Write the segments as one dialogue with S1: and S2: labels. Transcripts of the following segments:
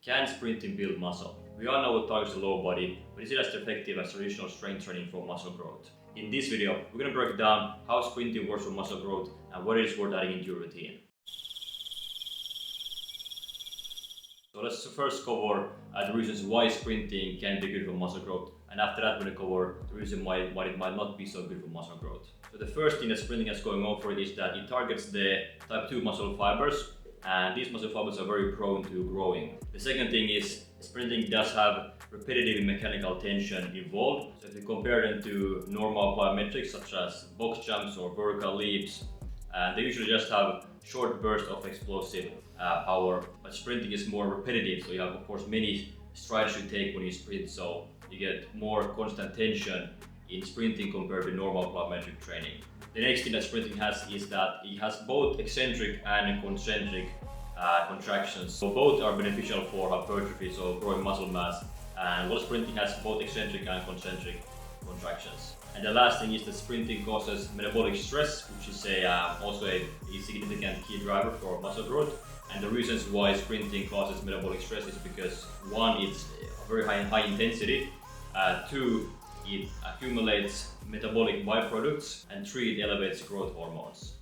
S1: Can sprinting build muscle? We all know it targets the lower body, but is it as effective as traditional strength training for muscle growth? In this video, we're going to break down how sprinting works for muscle growth and what it is worth adding into your routine. So let's first cover the reasons why sprinting can be good for muscle growth, and after that we're going to cover the reason why it might not be so good for muscle growth. So the first thing that sprinting has going on for it is that it targets the type 2 muscle fibers, and these muscle fibers are very prone to growing. The second thing is sprinting does have repetitive mechanical tension involved. So if you compare them to normal plyometrics such as box jumps or vertical leaps, they usually just have short bursts of explosive power, but sprinting is more repetitive, so you have of course many strides you take when you sprint, so you get more constant tension in sprinting compared to normal plyometric training. The next thing that sprinting has is that it has both eccentric and concentric contractions, so both are beneficial for hypertrophy, so growing muscle mass, and while sprinting has both eccentric and concentric contractions. And the last thing is that sprinting causes metabolic stress, which is also a significant key driver for muscle growth. And the reasons why sprinting causes metabolic stress is because one, it's very high intensity, two, it accumulates metabolic byproducts, and three, it elevates growth hormones.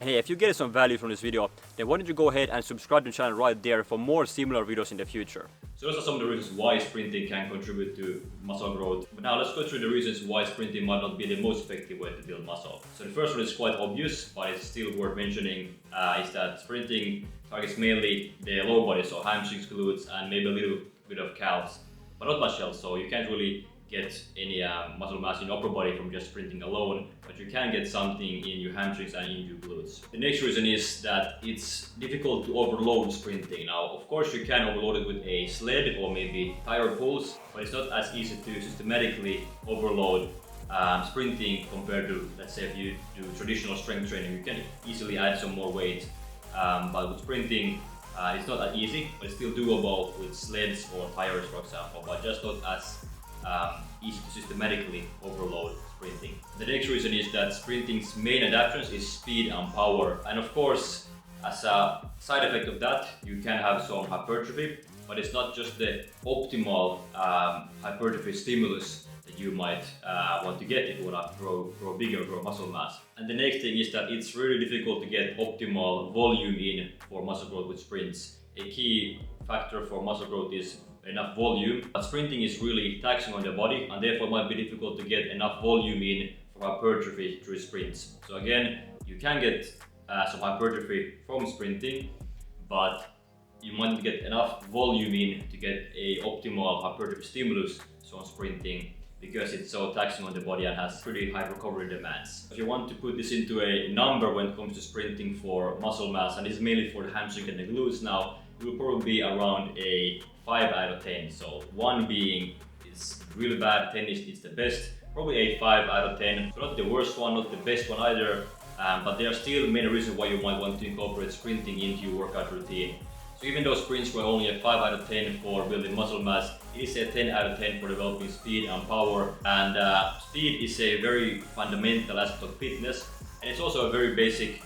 S2: Hey, if you get some value from this video, then why don't you go ahead and subscribe to the channel right there for more similar videos in the future.
S1: So those are some of the reasons why sprinting can contribute to muscle growth. But now let's go through the reasons why sprinting might not be the most effective way to build muscle. So the first one is quite obvious, but it's still worth mentioning, is that sprinting targets mainly the lower body, so hamstrings, glutes, and maybe a little bit of calves, but not much else. So you can't really get any muscle mass in your upper body from just sprinting alone, but you can get something in your hamstrings and in your glutes. The next reason is that it's difficult to overload sprinting. Now, of course, you can overload it with a sled or maybe tire pulls, but it's not as easy to systematically overload sprinting compared to, let's say, if you do traditional strength training. You can easily add some more weight, but with sprinting, it's not that easy, but it's still doable with sleds or tires, for example, but just not as easy to systematically overload sprinting. The next reason is that sprinting's main adaptations is speed and power, and of course, as a side effect of that, you can have some hypertrophy, but it's not just the optimal hypertrophy stimulus that you might want to get if you want to grow bigger, grow muscle mass. And the next thing is that it's really difficult to get optimal volume in for muscle growth with sprints. A key factor for muscle growth is enough volume, but sprinting is really taxing on the body, and therefore it might be difficult to get enough volume in for hypertrophy through sprints. So again, you can get some hypertrophy from sprinting, but you might not get enough volume in to get a optimal hypertrophy stimulus on sprinting, because it's so taxing on the body and has pretty high recovery demands. If you want to put this into a number when it comes to sprinting for muscle mass, and this is mainly for the hamstring and the glutes now, it will probably be around a 5 out of 10. So 1 being is really bad, 10 is the best, probably a 5 out of 10. So not the worst one, not the best one either, but there are still many reasons why you might want to incorporate sprinting into your workout routine. So even though sprints were only a 5 out of 10 for building muscle mass, it is a 10 out of 10 for developing speed and power. And speed is a very fundamental aspect of fitness, and it's also a very basic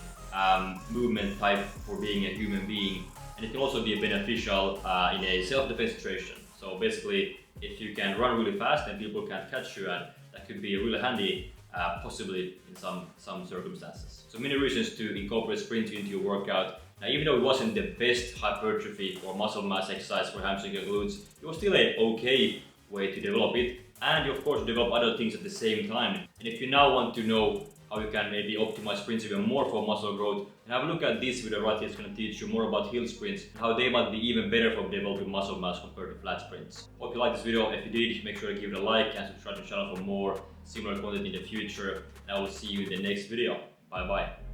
S1: movement type for being a human being. And it can also be beneficial in a self-defense situation. So basically, if you can run really fast and people can't catch you, and that could be really handy, possibly in some circumstances. So many reasons to incorporate sprinting into your workout. Now, even though it wasn't the best hypertrophy or muscle mass exercise for hamstring and glutes, it was still an okay way to develop it, and you of course develop other things at the same time. And if you now want to know how you can maybe optimize sprints even more for muscle growth, and have a look at this video right here. It's going to teach you more about hill sprints and how they might be even better for developing muscle mass compared to flat sprints. Hope you liked this video. If you did, make sure to give it a like and subscribe to the channel for more similar content in the future. And I will see you in the next video. Bye bye.